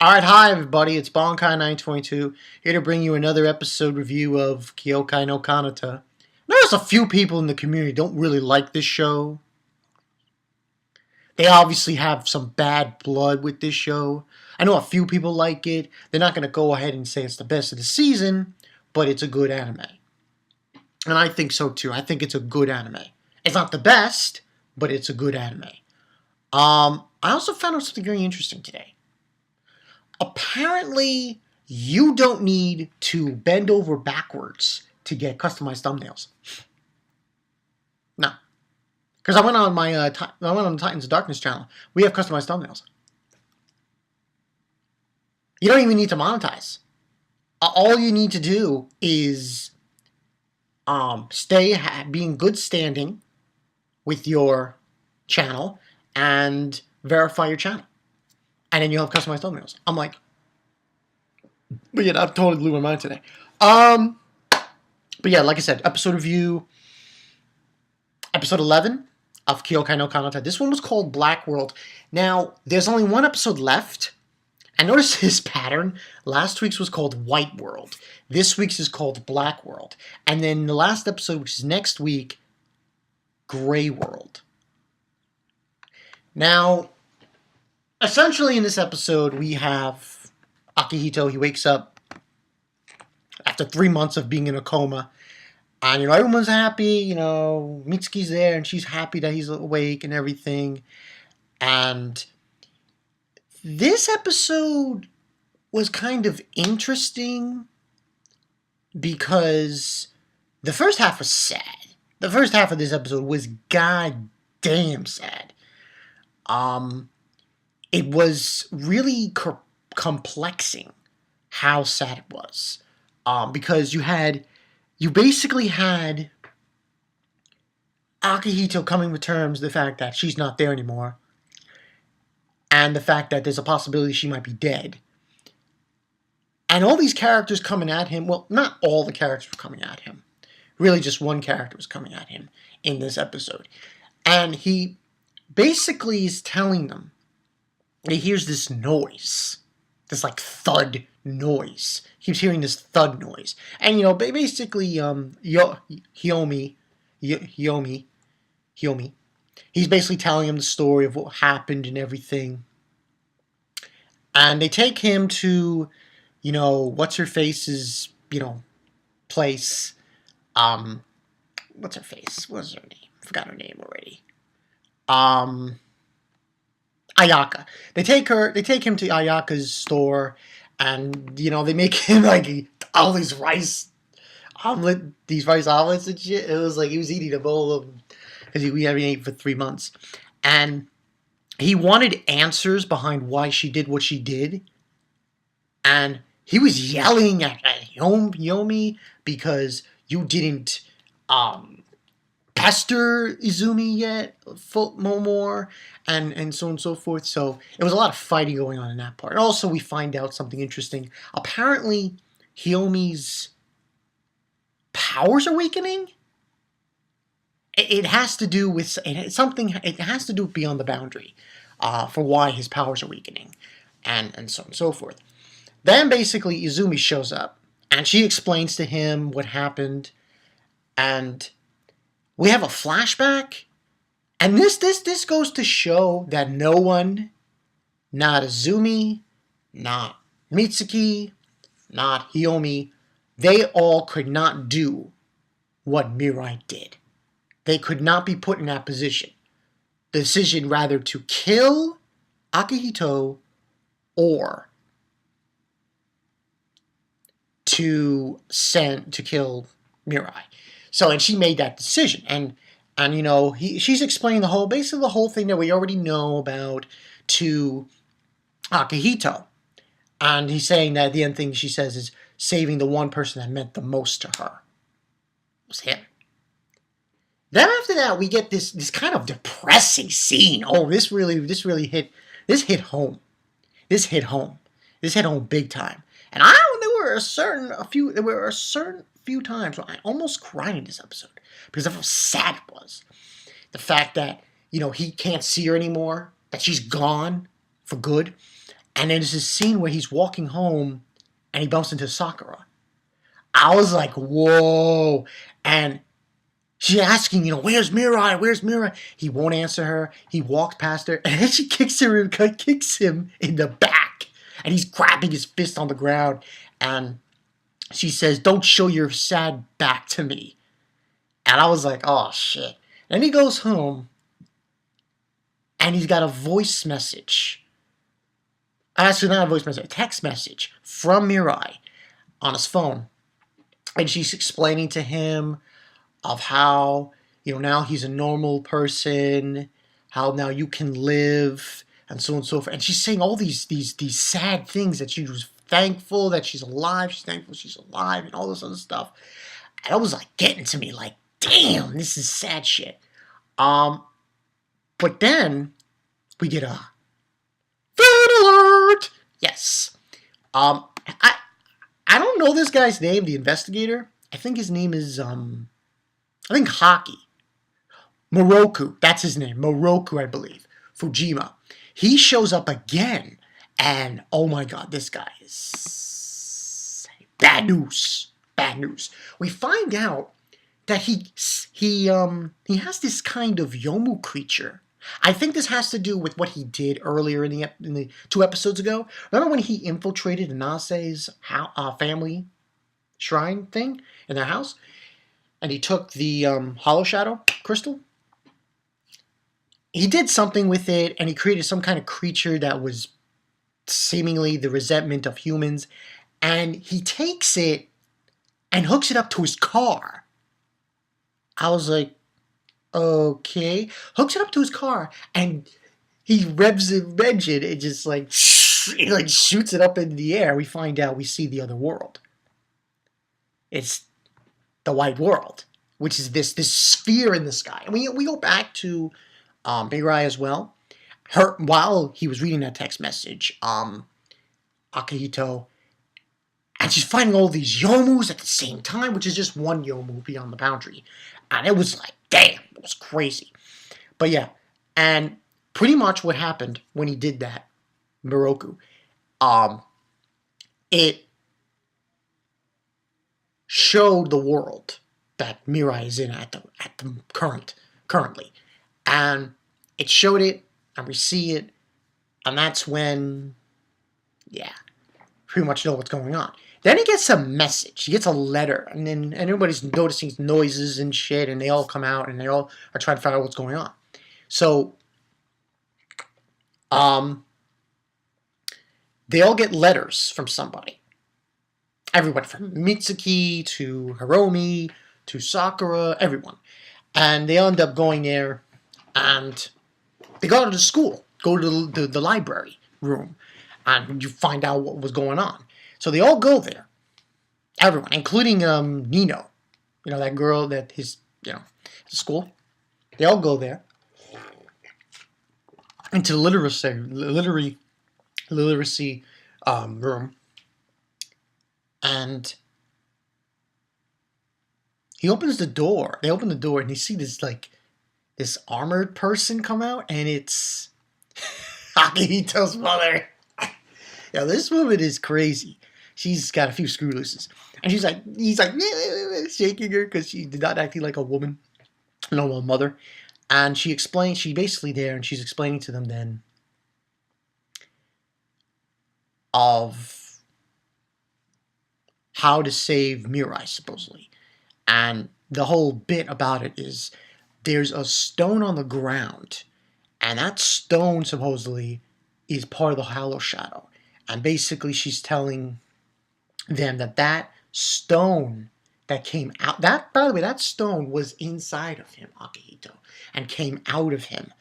Alright, hi everybody, it's Bonkai922, here to bring you another episode review of Kyoukai no Kanata. Notice a few people in the community don't really like this show. They obviously have some bad blood with this show. I know a few people like it. They're not going to go ahead and say it's the best of the season, but it's a good anime. And I think so too. I think it's a good anime. It's not the best, but it's a good anime. I also found out something very interesting today. Apparently, you don't need to bend over backwards to get customized thumbnails. No, because I went on the Titans of Darkness channel. We have customized thumbnails. You don't even need to monetize. All you need to do is be in good standing with your channel and verify your channel, and then you'll have customized thumbnails. I'm like, but yeah, that totally blew my mind today. But yeah, like I said, episode review, episode 11 of Kyoukai no Kanata. This one was called Black World. Now, there's only one episode left. And notice this pattern. Last week's was called White World. This week's is called Black World. And then the last episode, which is next week, Gray World. Now, essentially in this episode, we have Akihito. He wakes up after 3 months of being in a coma. And, everyone's happy. Mitsuki's there, and she's happy that he's awake and everything. And this episode was kind of interesting because the first half was sad. The first half of this episode was goddamn sad. It was really complexing how sad it was. Because you basically had Akihito coming to terms with the fact that she's not there anymore, and the fact that there's a possibility she might be dead. And all these characters coming at him, well, not all the characters were coming at him. Really just one character was coming at him in this episode. And he basically is telling them that he hears this noise. This thud noise. He keeps hearing this thud noise. And basically Hyomi, he's basically telling him the story of what happened and everything. And they take him to, what's-her-face's, place. What's-her-face? What's her name? I forgot her name already. Ayaka. They take him to Ayaka's store, and, they make him, all these rice omelets and shit. It was like he was eating a bowl of them, because we haven't eaten for 3 months. And he wanted answers behind why she did what she did. And he was yelling at Yomi because you didn't pester Izumi yet no more, and so on and so forth. So it was a lot of fighting going on in that part. Also, we find out something interesting. Apparently, Hyomi's powers are weakening. It has to do with something. It has to do with beyond the boundary, for why his powers are weakening, and so on and so forth. Then basically Izumi shows up, and she explains to him what happened, and we have a flashback, and this goes to show that no one, not Izumi, not Mitsuki, not Hyomi, they all could not do what Mirai did. They could not be put in that position. The decision rather to kill Akihito or to kill Mirai. So, and she made that decision, and she's explaining basically the whole thing that we already know about to Akihito, and he's saying that the end thing she says is saving the one person that meant the most to her was him. Then after that, we get this kind of depressing scene. Oh, this really hit home. This hit home big time. And there were a certain few times when I almost cried in this episode because of how sad it was. The fact that he can't see her anymore, that she's gone for good, And then there's this scene where he's walking home and he bumps into Sakura. I was like, whoa. And she's asking, where's Mirai? Where's Mirai? He won't answer her. He walks past her, and then she kicks him in the back. And he's grabbing his fist on the ground. And she says, don't show your sad back to me. And I was like, oh, shit. Then he goes home, and he's got a voice message. Actually, not a voice message, a text message from Mirai on his phone. And she's explaining to him of how, now he's a normal person, how now you can live, and so on and so forth. And she's saying all these sad things, that she was thankful that she's alive, she's thankful she's alive, and all this other stuff. And it was like getting to me, like, damn, this is sad shit. But then we get a food alert. Yes. I don't know this guy's name, the investigator. I think his name is Hockey. Moroku, that's his name. Moroku, I believe. Fujima. He shows up again, and oh my god, this guy is bad news. Bad news. We find out that he has this kind of yomu creature. I think this has to do with what he did earlier in the 2 episodes ago. Remember when he infiltrated Nase's family shrine thing in their house? And he took the Hollow Shadow crystal? He did something with it, and he created some kind of creature that was seemingly the resentment of humans. And he takes it and hooks it up to his car. I was like, okay. Hooks it up to his car, and he revs the engine. It just it shoots it up into the air. We find out, we see the other world. It's the white world, which is this sphere in the sky. And we go back to Mirai as well. While he was reading that text message, Akihito, and she's finding all these yomus at the same time, which is just one yomu beyond the boundary. And it was like, damn, it was crazy. But yeah, and pretty much what happened when he did that, Miroku, it showed the world that Mirai is in at the currently. And it showed it, and we see it, and that's when, yeah, pretty much know what's going on. Then he gets a message. He gets a letter, and then everybody's noticing noises and shit, and they all come out, and they all are trying to find out what's going on. So, they all get letters from somebody. Everyone from Mitsuki to Hiromi to Sakura, everyone. And they end up going there, and they go to the school, go to the library room, and you find out what was going on. So they all go there, everyone, including Nino, that girl that his, at school. They all go there into the literacy room, and he opens the door. They open the door, and you see this armored person come out, and it's Akihito's mother. Yeah, this woman is crazy. She's got a few screw looses. And he's like shaking her because she did not acting like a woman, a normal mother. And she basically there, and she's explaining to them then of how to save Mirai, supposedly. And the whole bit about it is there's a stone on the ground, and that stone supposedly is part of the Hollow Shadow. And basically she's telling them that stone that came out, by the way, that stone was inside of him, Akihito, and came out of him.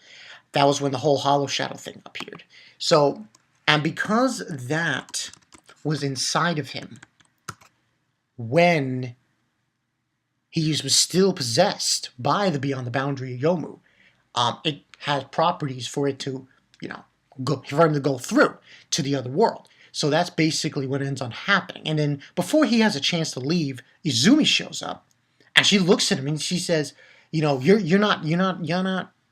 That was when the whole Hollow Shadow thing appeared. So, and because that was inside of him when he was still possessed by the Beyond the Boundary Yomu, it had properties for it to, for him to go through to the other world. So that's basically what ends on happening. And then before he has a chance to leave, Izumi shows up, and she looks at him and she says, you're not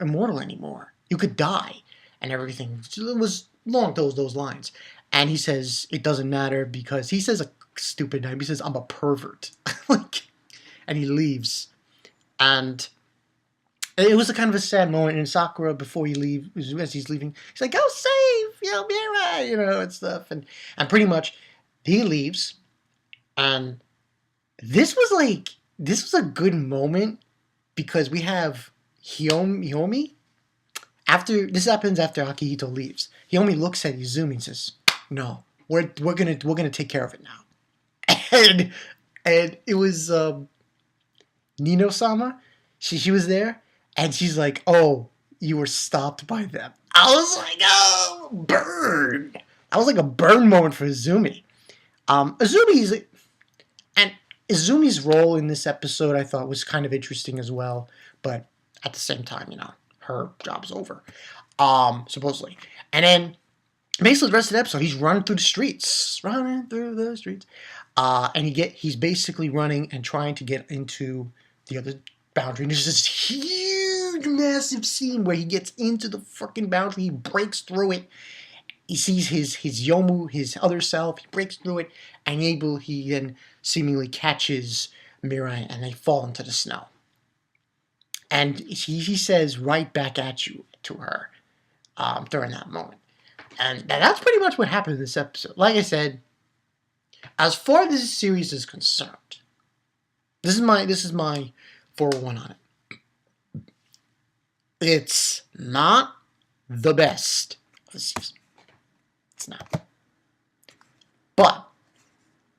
immortal anymore. You could die and everything. It was along those lines. And he says it doesn't matter because he says a stupid name. He says, I'm a pervert. Like, and he leaves. And it was a kind of a sad moment in Sakura before he leaves, as he's leaving. He's like, go save, Mirai, and stuff. And pretty much he leaves. And this was a good moment because we have Hiomi. This happens after Akihito leaves. Hiomi looks at Izumi and says, no, we're gonna take care of it now. And it was Nino-sama. She was there, and she's like, "Oh, you were stopped by them." I was like, "Oh, burn!" That was like a burn moment for Izumi. Izumi's role in this episode, I thought, was kind of interesting as well. But at the same time, her job's over, supposedly. And then basically the rest of the episode, he's running through the streets, and he's basically running and trying to get into the other boundary. And there's this huge, massive scene where he gets into the freaking boundary. He breaks through it. He sees his Yomu, his other self. He breaks through it, and he then seemingly catches Mirai, and they fall into the snow. And he says, "Right back at you," to her during that moment. And that's pretty much what happened in this episode. Like I said, as far as this series is concerned, this is my 401 on it. It's not the best of the season. It's not. But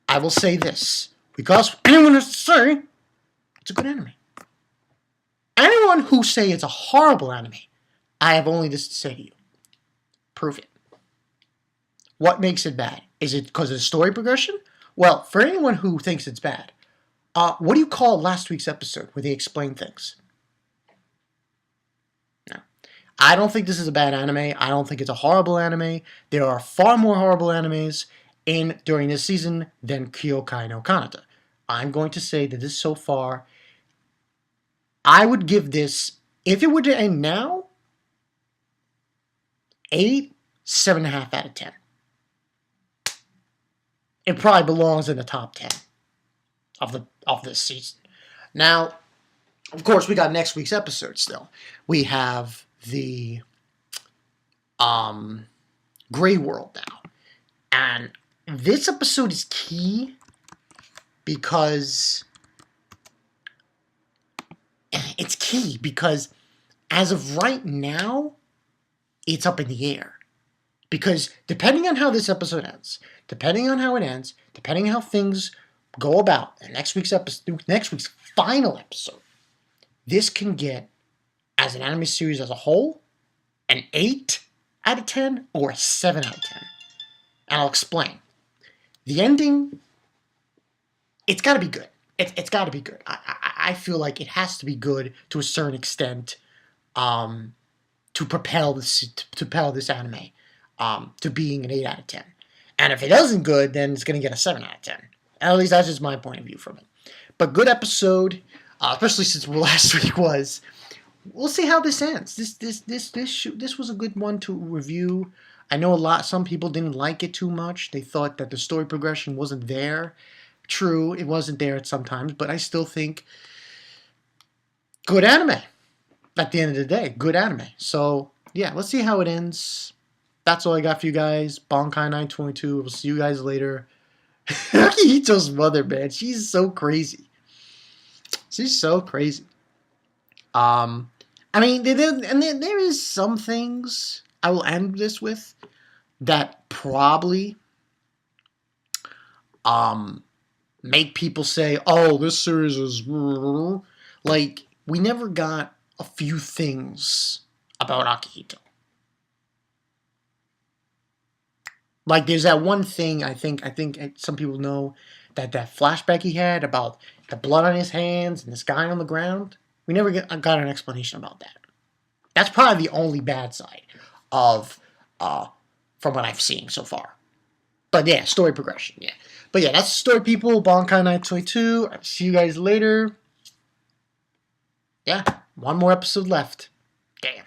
I will say this, because anyone has to say it's a good anime. Anyone who say it's a horrible anime, I have only this to say to you. Prove it. What makes it bad? Is it because of the story progression? Well, for anyone who thinks it's bad, what do you call last week's episode where they explain things? No. I don't think this is a bad anime. I don't think it's a horrible anime. There are far more horrible animes during this season than Kyoukai no Kanata. I'm going to say that this so far, I would give this, if it were to end now, 7.5 out of 10. It probably belongs in the top 10 of this season. Now, of course, we got next week's episode still. We have the Gray World now. And this episode is key because as of right now, it's up in the air. Because depending on how this episode ends, depending on how it ends, depending on how things go about, and next week's final episode, this can get, as an anime series as a whole, an 8 out of 10 or a 7 out of 10. And I'll explain. The ending, it's got to be good. It's got to be good. I feel like it has to be good to a certain extent to propel this anime to being an 8 out of 10. And if it isn't good, then it's going to get a 7 out of 10. At least that's just my point of view from it. But good episode, especially since last week was. We'll see how this ends. This was a good one to review. I know some people didn't like it too much. They thought that the story progression wasn't there. True, it wasn't there at sometimes, but I still think good anime. At the end of the day, good anime. So, yeah, let's see how it ends. That's all I got for you guys. Bonkai 922. We'll see you guys later. Akihito's mother, man. She's so crazy. She's so crazy. I mean, there is some things I will end this with that probably make people say, oh, this series is like, we never got a few things about Akihito. Like, there's that one thing I think some people know, that flashback he had about the blood on his hands and this guy on the ground. We never got an explanation about that. That's probably the only bad side of from what I've seen so far. But yeah, story progression, yeah. But yeah, that's the story, people. Bonkai 922. I'll see you guys later. Yeah, one more episode left. Damn.